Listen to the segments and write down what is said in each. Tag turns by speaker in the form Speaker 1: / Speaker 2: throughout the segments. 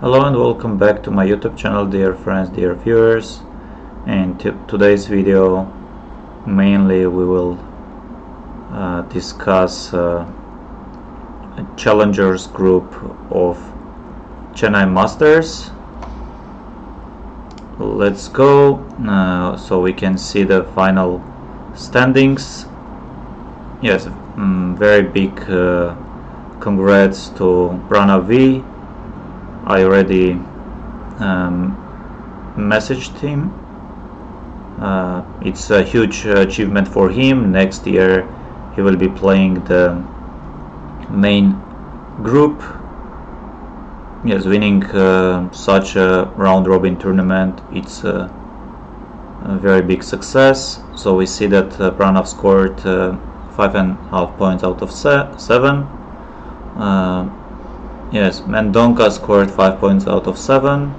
Speaker 1: Hello and welcome back to my YouTube channel, dear friends, dear viewers. In today's video, mainly we will discuss a challengers group of Chennai Masters. Let's go. So we can see the final standings. Yes, very big congrats to Pranav V. I already messaged him. It's a huge achievement for him. Next year he will be playing the main group. Yes, winning such a round-robin tournament, it's a very big success. So we see that Pranav scored 5.5 points out of 7. Yes, Mendonca scored 5 points out of 7,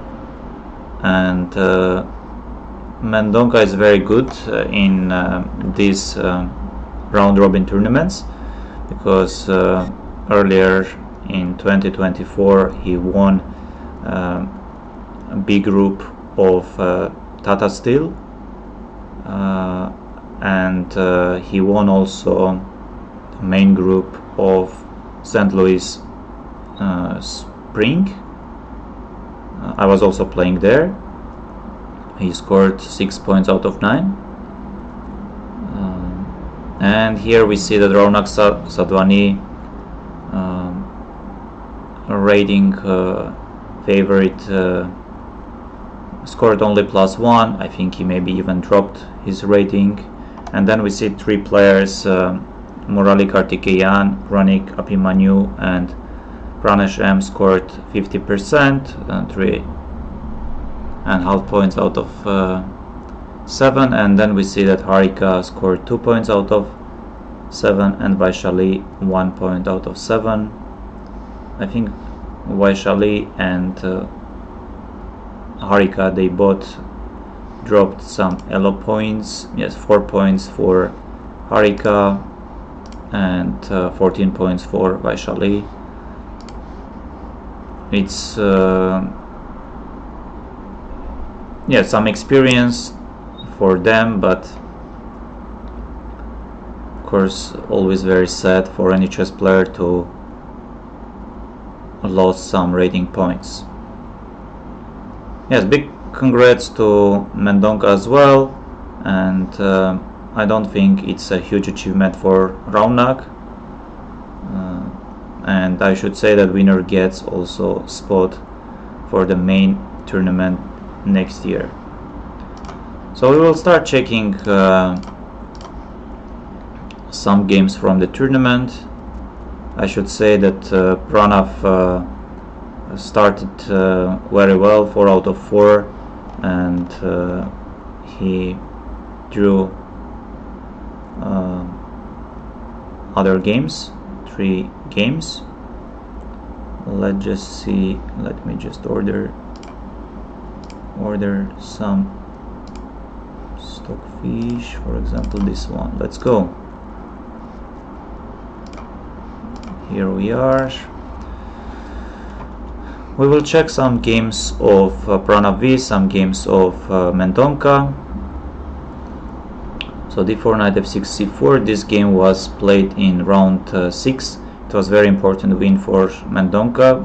Speaker 1: and Mendonca is very good in these round-robin tournaments, because earlier in 2024 he won a big group of Tata Steel, and he won also the main group of St. Louis Spring. I was also playing there. He scored 6 points out of 9. And here we see that Raunak Sadhwani, rating favorite, scored only +1. I think he maybe even dropped his rating. And then we see 3 players, Murali Kartikeyan, Ranik Apimanyu and Pranesh M scored 50% and 3.5 points out of 7, and then we see that Harika scored 2 points out of 7 and Vaishali 1 point out of 7. I think Vaishali and Harika, they both dropped some elo points. Yes, 4 points for Harika and 14 points for Vaishali. It's yeah, some experience for them, but of course always very sad for any chess player to lose some rating points. Yes, big congrats to Mendonca as well, and I don't think it's a huge achievement for Raunak. And I should say that winner gets also spot for the main tournament next year. So we will start checking some games from the tournament. I should say that Pranav started very well, 4 out of 4, and he drew other games, 3 games. Let's just see. Let me just order some stockfish, for example this one. Let's go. Here we are. We will check some games of Pranav V, some games of Mendonca. So d4, knight f6, c4. This game was played in round 6. It was very important win for Mendonca.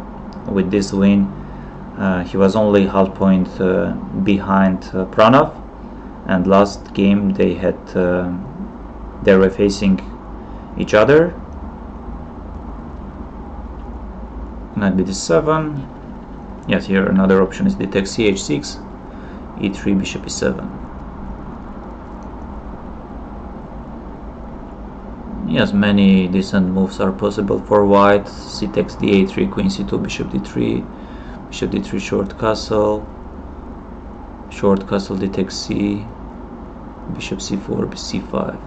Speaker 1: With this win, he was only half point behind Pranav. And last game they were facing each other. Knight b7. Yes, here another option is d takes ch6, e3, bishop e7. Yes, many decent moves are possible for white. C takes d8, queen c2, bishop d3, bishop d3, short castle, d takes c, bishop c4, c5.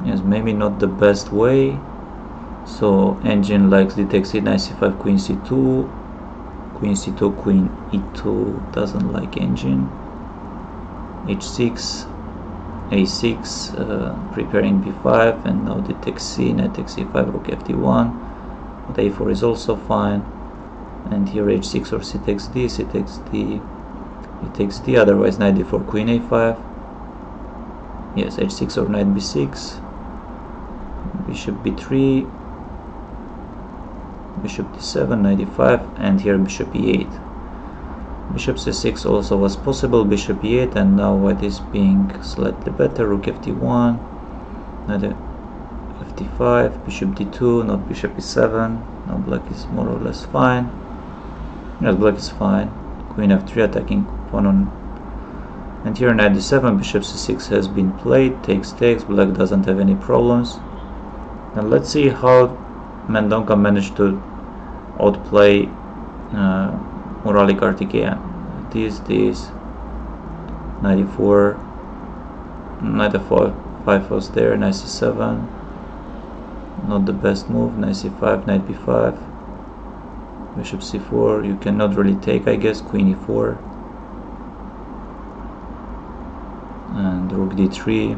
Speaker 1: Yes, maybe not the best way. So engine likes d takes c, knight c5, queen c2, queen c2, queen e2, doesn't like engine, h6, a6, preparing b5, and now d takes c, knight takes c5, rook f d1, but a4 is also fine, and here h6 or c takes d, c takes d, he takes d, otherwise knight d4, queen a5, yes, h6 or knight b6, bishop b3, bishop d7, knight e5, and here bishop e8. Bishop c6 also was possible, bishop e8, and now white is being slightly better, rook ft1, knight ft5, bishop d2, not bishop e7, now black is more or less fine, yes, black is fine, queen f3 attacking pawn on, and here knight d7, bishop c6 has been played, takes, black doesn't have any problems. And let's see how Mendonca managed to outplay Murali Karthikeyan. This, knight e4, knight f5 was there, knight c7, not the best move, knight c5, knight b5, bishop c4, you cannot really take, I guess, queen e4, and rook d3,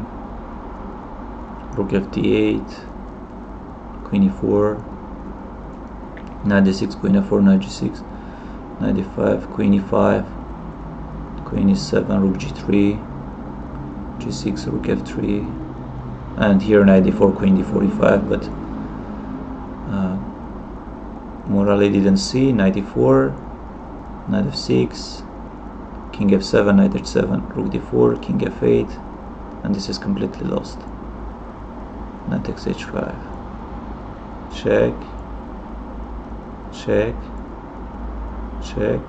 Speaker 1: rook fd8, queen e4, knight d6, queen f4, knight g6, knight d5, queen e5, queen e7, rook g3, g6, rook f3, and here knight d4, queen d4, e5, but Murali didn't see, knight e4, knight f6, king f7, knight h7, rook d4, king f8, and this is completely lost. Knight takes h5, check, check, check,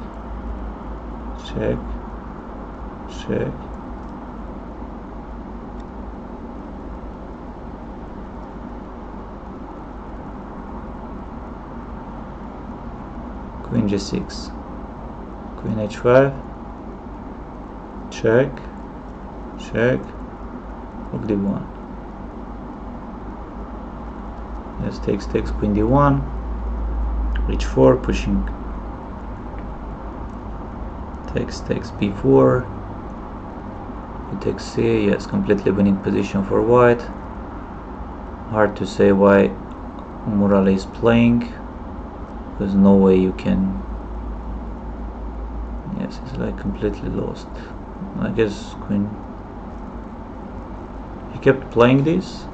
Speaker 1: check, check, queen g6, queen h5, check, check, rook d1, yes, takes, queen d1, h4, pushing, takes, b4, he takes c, yes, completely winning position for white. Hard to say why Murali is playing, there's no way you can, yes, it's like completely lost. I guess queen, he kept playing this.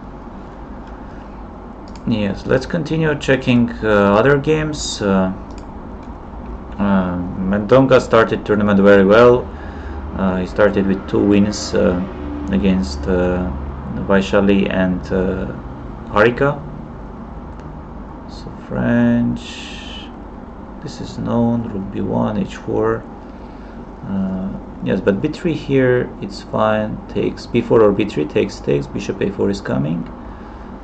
Speaker 1: Yes, let's continue checking other games. Mendonca started tournament very well. He started with 2 wins against Vaishali and Harika. So French, this is known, rook b1, h4. Yes, but b3 here, it's fine, takes, b4 or b3, takes, bishop a4 is coming,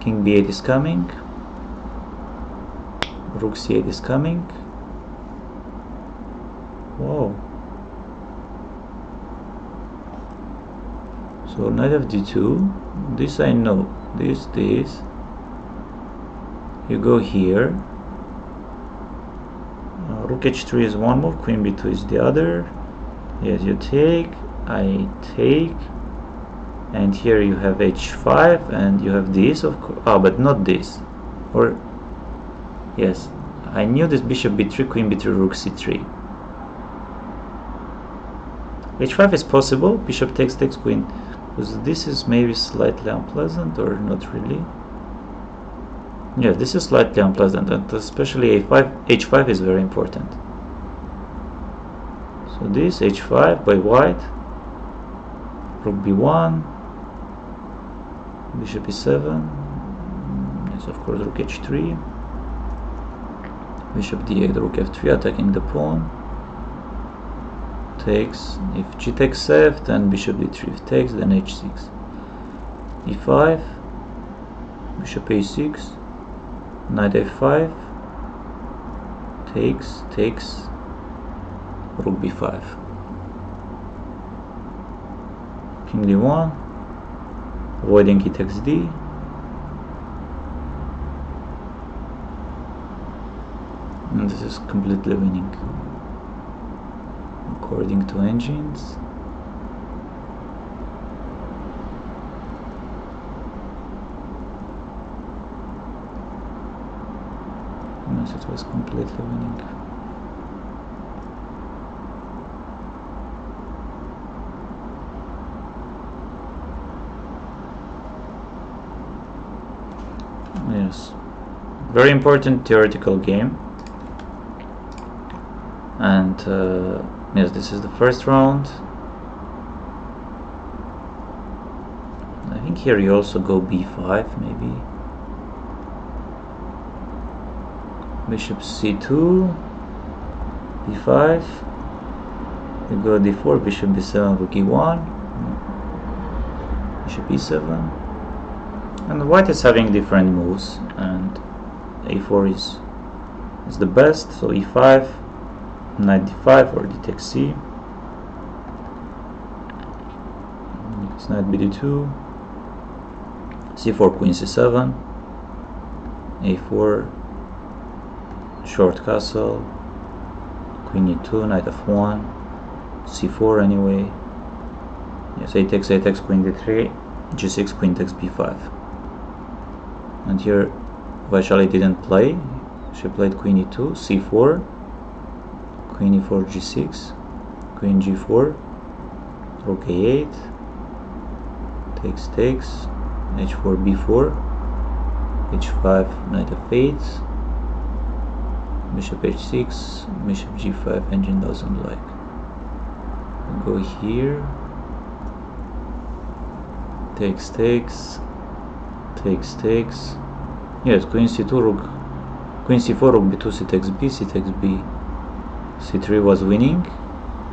Speaker 1: king b8 is coming, rook c8 is coming. Whoa. So knight of d2, this I know, this, you go here, rook h3 is one move, queen b2 is the other, yes, you take, I take, and here you have h5, and you have this, of course, but not this, or, yes, I knew this, bishop b3, queen b3, rook c3, h5 is possible, bishop takes, queen, because this is maybe slightly unpleasant, or not really. Yeah, this is slightly unpleasant, and especially h5 is very important. So this h5 by white, rook b1, bishop e7, yes, of course, rook h3, bishop d8, rook f3, attacking the pawn, takes, if g takes f, then bishop d3, if takes, then h6, e5, bishop a6, knight f5, takes, rook b5, king d1, avoiding he takes d, and this is completely winning according to engines. Yes, it was completely winning. Yes, very important theoretical game. And yes, this is the first round. I think here you also go b5 maybe. Bishop c2, b5. You go d4, bishop b7, rook e1, bishop e7. And white is having different moves, and a4 is the best. So e5, knight d5 or d takes c. It's knight bd2, c4, queen c7, a4, short castle, queen e2, knight f1, c4 anyway. Yes, a takes, queen d3, g6, queen takes b5. And here Vaishali didn't play. She played queen e2, c4, queen e4, g6, queen g4, rook a8, takes, h4, b4, h5, knight f8, bishop h6, bishop g5, engine doesn't like. Go here, takes, yes, queen c2, rook, queen c4, rook b2, c takes b, c3 was winning.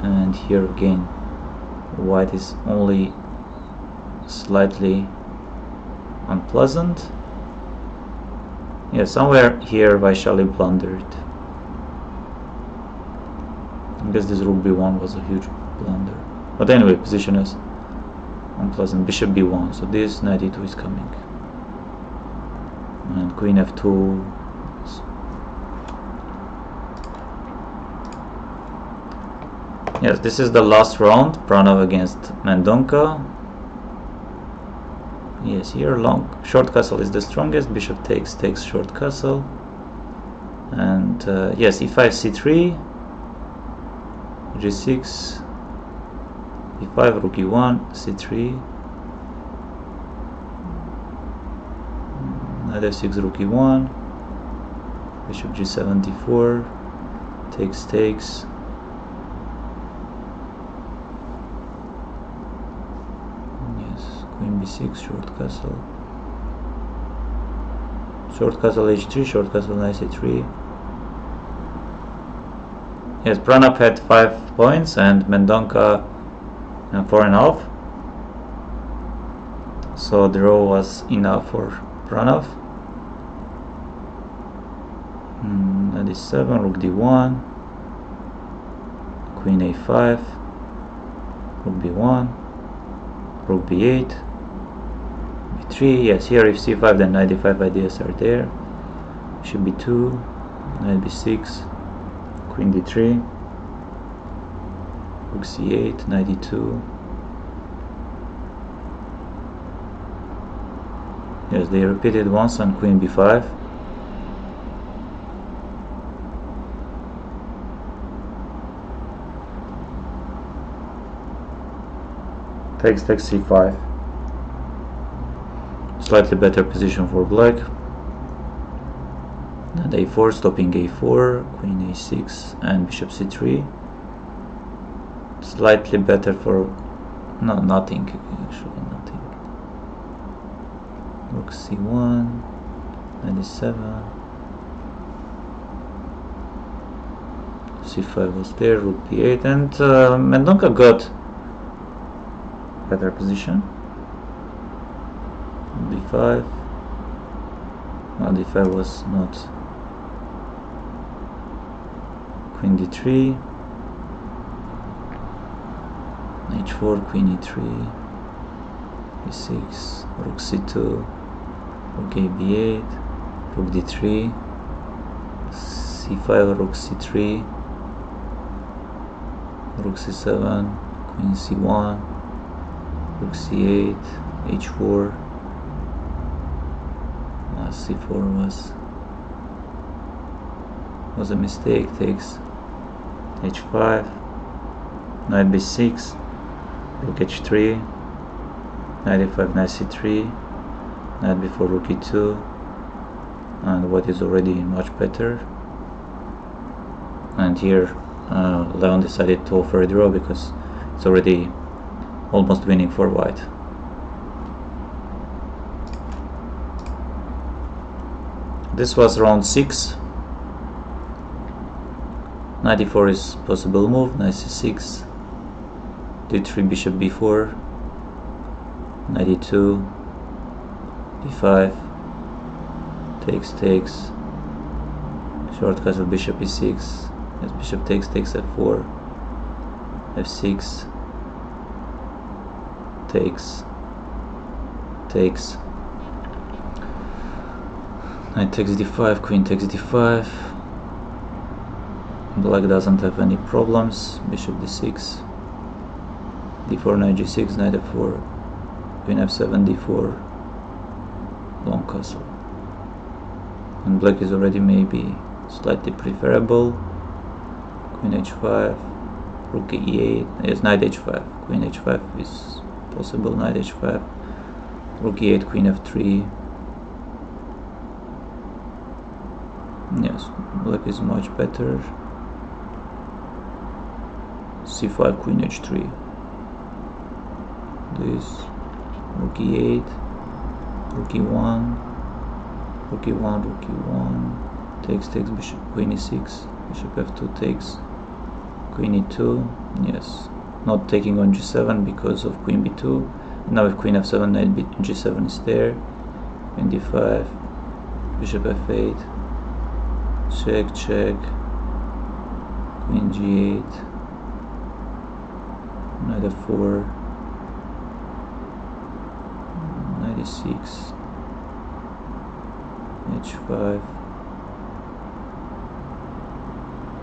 Speaker 1: And here again white is only slightly unpleasant. Yeah, somewhere here Vaishali blundered. I guess this rook b1 was a huge blunder. But anyway, position is unpleasant. Bishop b1, so this knight e2 is coming. And queen f2. Yes, this is the last round, Pranav against Mendonca. Yes, here short castle is the strongest. Bishop takes, short castle. And yes, e5, c3, g6, e5, rook e1, c3, knight f6, rook e1, bishop g7, d4, takes, yes, queen b6, short castle, h3, short castle, knight c3. Yes, Pranav had 5 points and Mendonca 4.5. So draw was enough for Pranav. Knight d7, rook d1, queen a5, rook b1, rook b8, b3. Yes, here if c5 then knight d5 ideas are there. Bishop b2, knight b6, queen d3, rook c8, knight e2. Yes, they repeated once on queen b5. Takes, c5. Slightly better position for black. And a4, stopping a4, queen a6, and bishop c3. Slightly better for nothing, actually nothing. Rook c1, knight e7, c5 was there, rook b8, and Mendonca got better position. d5. No, d5 was not. Queen d3, h4, queen e3, e6, rook c2, rook a b8, rook d3, c5, rook c3, rook c7, queen c1, rook c8, h4. c4 was a mistake. Takes, h5, knight b6, rook h3, knight e5, knight c3, knight b4, rook e2, and white is already much better. And here Leon decided to offer a draw because it's already almost winning for white. This was round 6. Knight e4 is possible move. Knight c6, d3, bishop b4, knight e2, d5, takes, short castle, bishop e6, yes, bishop takes f4, f6, takes, knight takes d5, queen takes d5. Black doesn't have any problems. Bishop d6, d4, knight g6, knight f4, queen f7, d4, long castle. And black is already maybe slightly preferable. Queen h5, rook e8, yes, knight h5, queen h5 is possible, knight h5, rook e8, queen f3. Yes, black is much better. c5, queen h3, this, rook e8, rook e1, rook e1, rook e1, takes, bishop, queen e6, bishop f2 takes, queen e2, yes, not taking on g7 because of queen b2. Now if queen f7, knight g7 is there, queen d5, bishop f8, check, queen g8, knight f4, knight e6, h5,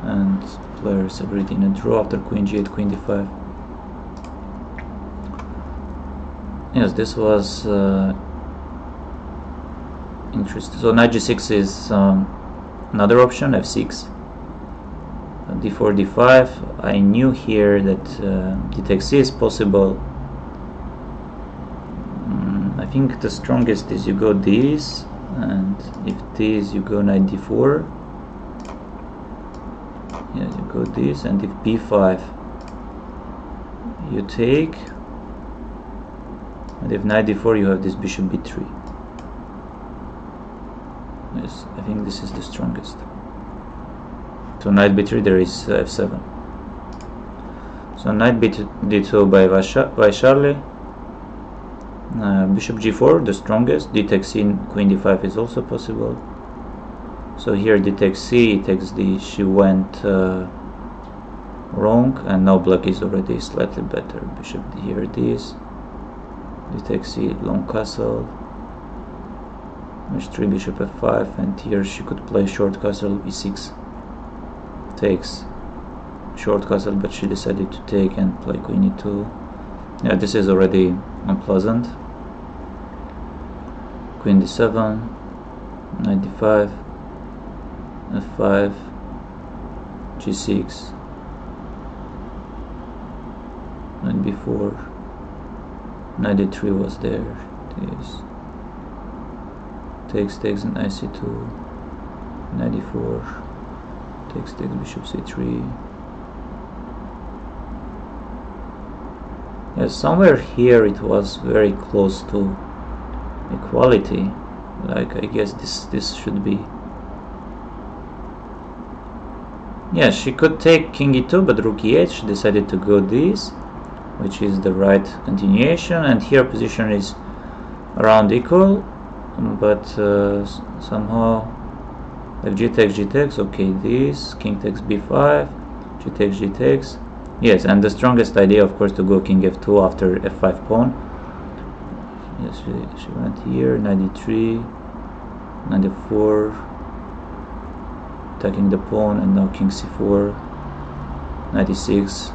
Speaker 1: and players agreed in a draw after queen g8, queen d5. Yes, this was interesting. So knight g6 is another option, f6, d4, d5. I knew here that d takes c is possible. I think the strongest is you go this, and if this you go knight d4. Yeah, you go this, and if b5 you take, and if knight d4 you have this bishop b3. Yes, I think this is the strongest. So knight b3 there is f7. So knight d2 by Charlie. Bishop g4 the strongest. D takes c, queen d5 is also possible. So here d takes c, takes d, she went wrong, and now black is already slightly better. Bishop here this, d takes c, long castle, h3, bishop f5, and here she could play short castle, e6, takes, short castle, but she decided to take and play queen e2. Yeah, this is already unpleasant. Queen d7, knight d5, f5, g6, knight b4, knight d3 was there, this, takes, knight c2, knight d4, takes, bishop c3. Yes, somewhere here it was very close to equality. Like, I guess this should be. Yeah, she could take king e2, but rook e8, she decided to go this, which is the right continuation, and here position is around equal, but somehow if g takes, okay, this, king takes b5, g takes, yes, and the strongest idea, of course, to go king f2 after f5 pawn. Yes, she went here, knight d3, knight f4, attacking the pawn, and now king c4, knight e6,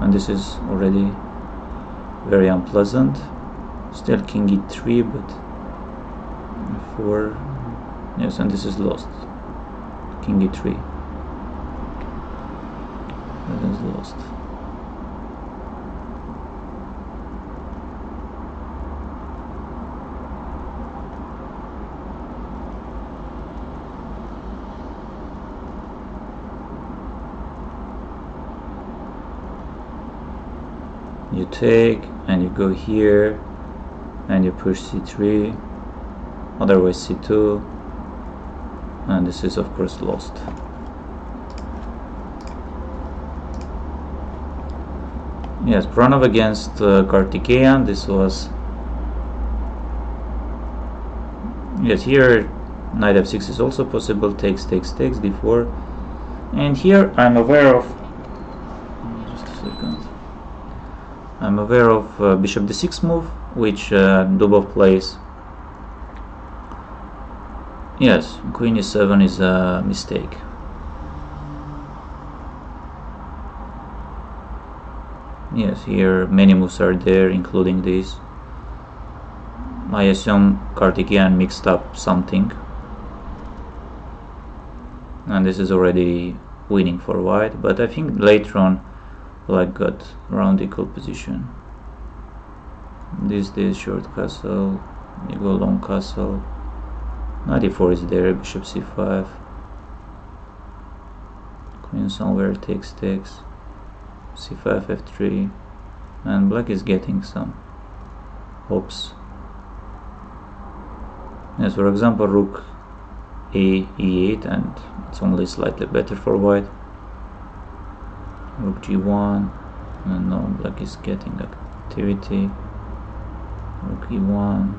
Speaker 1: and this is already very unpleasant. Still king e3, but f4, yes, and this is lost. King e3, that is lost. You take and you go here and you push c3, otherwise c2, and this is of course lost. Yes, Pranov against Kartikeyan. This was, yes, here knight f6 is also possible. Takes, d4, and here I'm aware of, just a second, I'm aware of bishop d6 move, which Dubov plays. Yes, queen e7 is a mistake. Yes, here many moves are there, including this. I assume Kartikeyan mixed up something, and this is already winning for white, but I think later on black got round equal position. This short castle, you go long castle, knight e4 is there, bishop c5, queen somewhere takes, c5, f3, and black is getting some hopes. Yes, for example, rook a e8, and it's only slightly better for white. Rook g1, and now black is getting activity. Rook e1,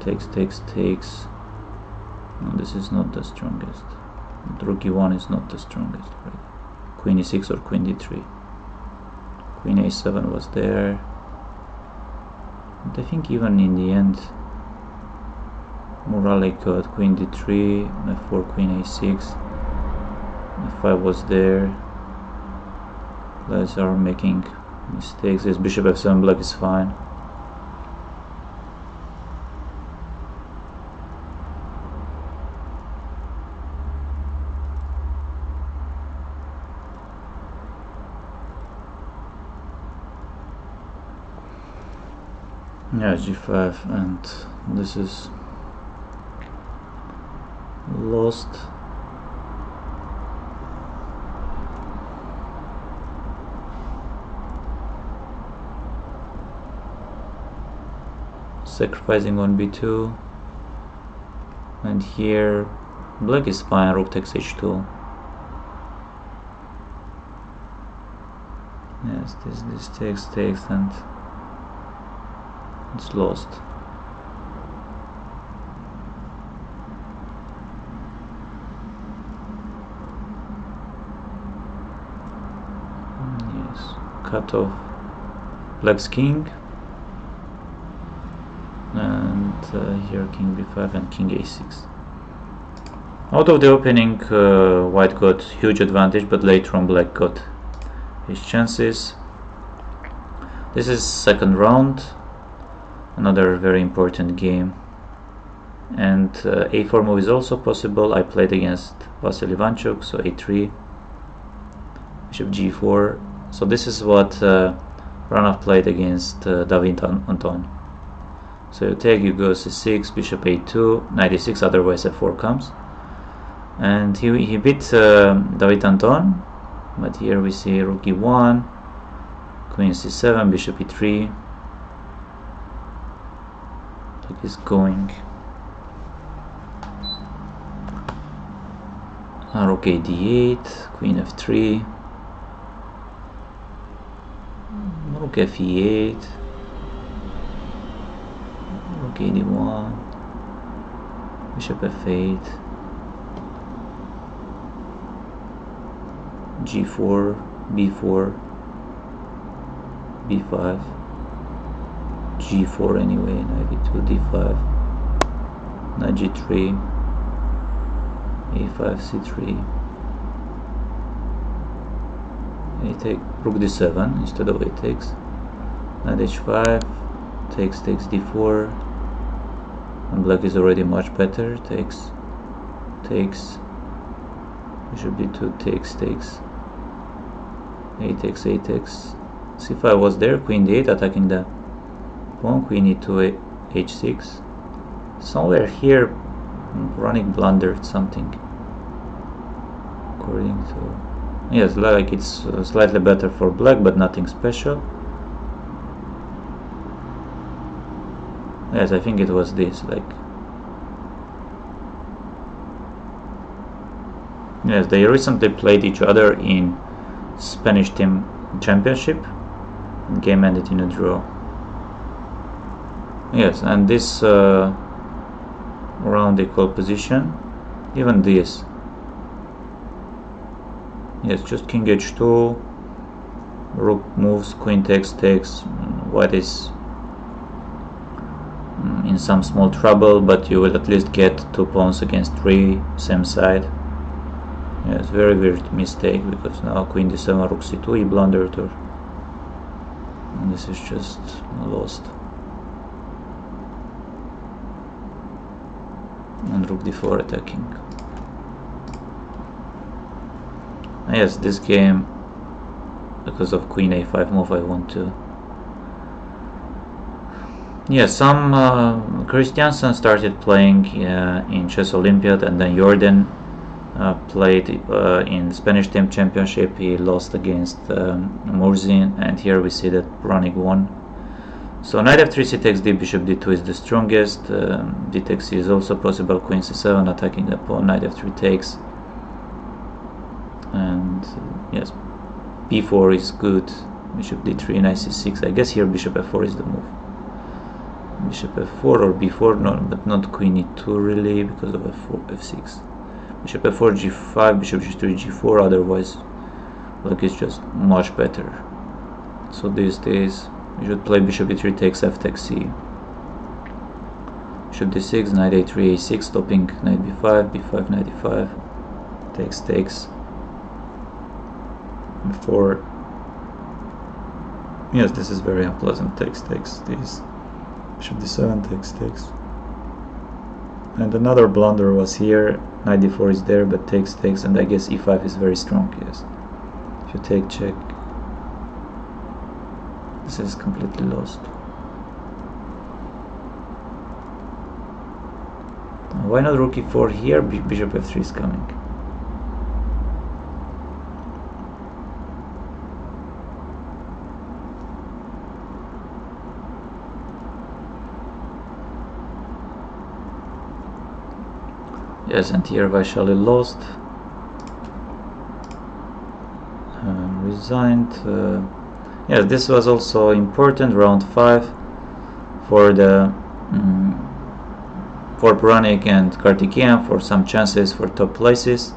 Speaker 1: takes. No, this is not the strongest. Rook e1 is not the strongest, right? Queen e6 or queen d3. Queen a7 was there. But I think even in the end, Morale got queen d3, f4, queen a6, f5 was there. Players are making mistakes. This bishop f7, black is fine. Yeah, g5, and this is lost. Sacrificing on b2, and here black is fine. Rook takes h2. Yes, this takes, and it's lost. Yes, cut off black's king, and here king b5 and king a6. Out of the opening, white got huge advantage, but later on black got his chances. This is second round, another very important game, and a4 move is also possible. I played against Vasily Ivanchuk, so a3, bishop g4. So this is what Pranov played against David Anton. So you take, you go c6, bishop a2, knight e6, otherwise f4 comes, and he beat David Anton. But here we see rook e1, queen c7, bishop e3. Black is going. Rook a d8, queen f3, rook f e8, rook a d1, bishop f8, g4, b4, b5, g4 anyway, knight e2, d5, knight g3, a5, c3, a take, rook d7 instead of a takes, knight h5, takes d4, and black is already much better. Takes, bishop d2, takes, a takes, c5 was there, queen d8 attacking the pawn, queen e2, h6. Somewhere here Running blundered something, according to Yes, like it's slightly better for black, but nothing special. Yes, I think it was this, like... Yes, they recently played each other in Spanish team championship. Game ended in a draw. Yes, and this round equal position, even this. Yes, just king h2, rook moves, queen takes, white is in some small trouble, but you will at least get 2 pawns against 3, same side. Yes, very weird mistake, because now queen d7, rook c2, he blundered her. And this is just lost. And rook d4 attacking. Yes, this game, because of queen a5 move, I want to... Yes, some Christiansen started playing in Chess Olympiad, and then Jordan played in Spanish team championship. He lost against Murzin, and here we see that Branick won. So knight f3, c takes d, bishop d2 is the strongest. D takes c is also possible. Queen c7 attacking the pawn. Knight f3 takes. And yes, b4 is good. Bishop d3, knight c6. I guess here bishop f4 is the move. Bishop f4 or b4, no, but not queen e2 really, because of f4, f6. Bishop f4, g5, bishop g3, g4. Otherwise, look, it's just much better. So these days, you should play bishop e3 takes, f takes c. Bishop d6, knight a3, a6, stopping knight b5, b5, knight e5, takes. Before, yes, this is very unpleasant. Takes. This bishop d7 takes. And another blunder was here. Knight d4 is there, but takes, and I guess e5 is very strong. Yes, if you take check, this is completely lost. Why not rook e4 here? Bishop f3 is coming. Yes, and here Vaishali lost, resigned. Yes, this was also important, round 5, for the for Branick and Karthikeyan, for some chances for top places.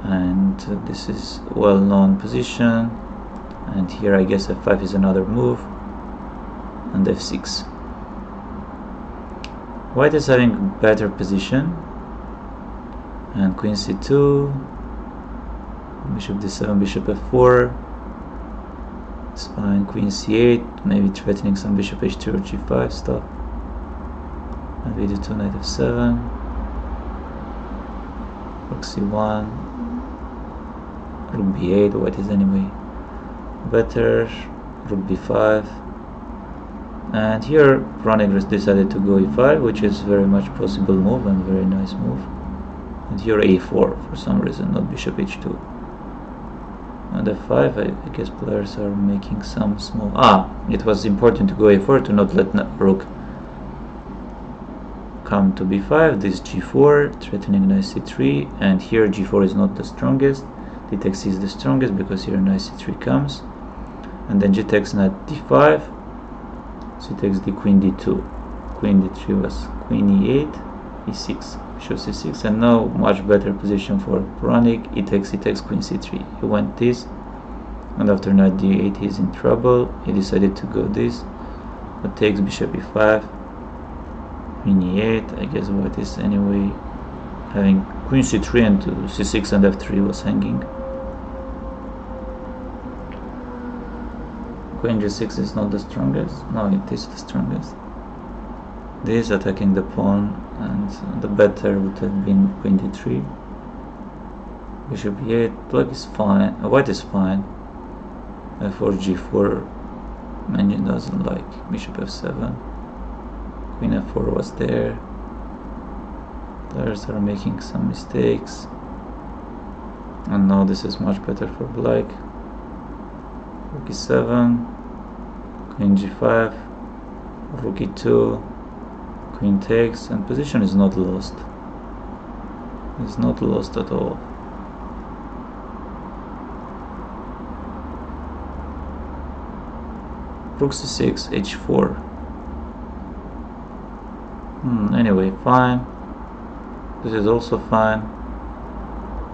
Speaker 1: And this is well-known position. And here I guess f5 is another move, and f6. White is having better position, and queen c2, bishop d7, bishop f4, it's fine. Queen c8, maybe threatening some bishop h2 or g5 stuff, and we do 2, knight f7, rook c1, rook b8. White is anyway better, rook b5. And here Branick decided to go e5, which is very much possible move and very nice move. And here a4 for some reason, not bishop h2. And f5, I guess players are making some small... it was important to go a4 to not let rook come to b5. This g4, threatening knight c3, and here g4 is not the strongest. D takes c is the strongest, because here knight c3 comes. And then g takes knight d5. C takes d, queen d2, queen d3 was queen e8, e6, bishop c6, and now much better position for Branick. E takes, queen c3. He went this, and after knight d8 he's in trouble. He decided to go this, but takes bishop e5, queen e8. I guess white is anyway having queen c3 and c6 and f3 was hanging. Queen g6 is not the strongest. No, it is the strongest. This attacking the pawn, and the better would have been queen d3. Bishop e8. Black is fine. White is fine. F4, g4. Menu doesn't like. Bishop f7. Queen f4 was there. Players are making some mistakes. And now this is much better for black. Rook e7, queen g5, rook e2, queen takes, and position is not lost. It's not lost at all. Rook c6, h4. Anyway, fine. This is also fine.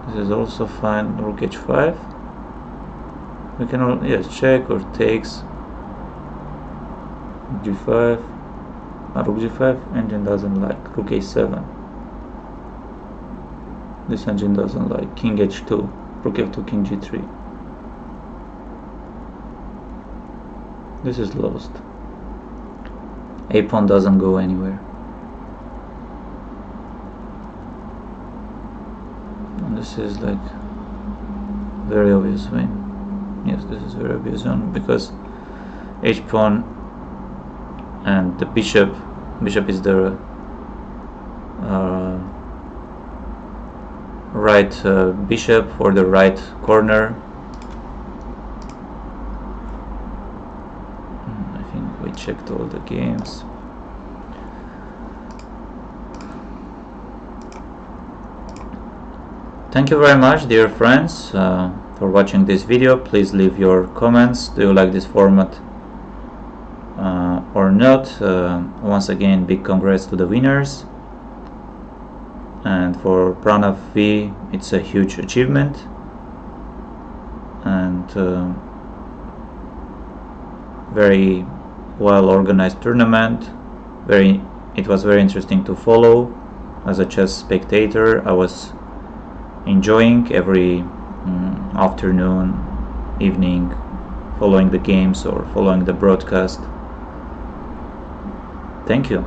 Speaker 1: This is also fine. Rook h5. We can all, yes, check or takes. g5. Rook g5. Engine doesn't like. Rook a7. This engine doesn't like. King h2. Rook f2. King g3. This is lost. A pawn doesn't go anywhere. And this is like very obvious win. Yes, this is very obvious win because h pawn and the bishop is the right bishop for the right corner. I think we checked all the games. Thank you very much, dear friends, for watching this video. Please leave your comments. Do you like this format or not? Once again, big congrats to the winners. And for Pranav V, it's a huge achievement. And very well organized tournament. It was very interesting to follow. As a chess spectator, I was enjoying every afternoon, evening, following the games or following the broadcast. Thank you.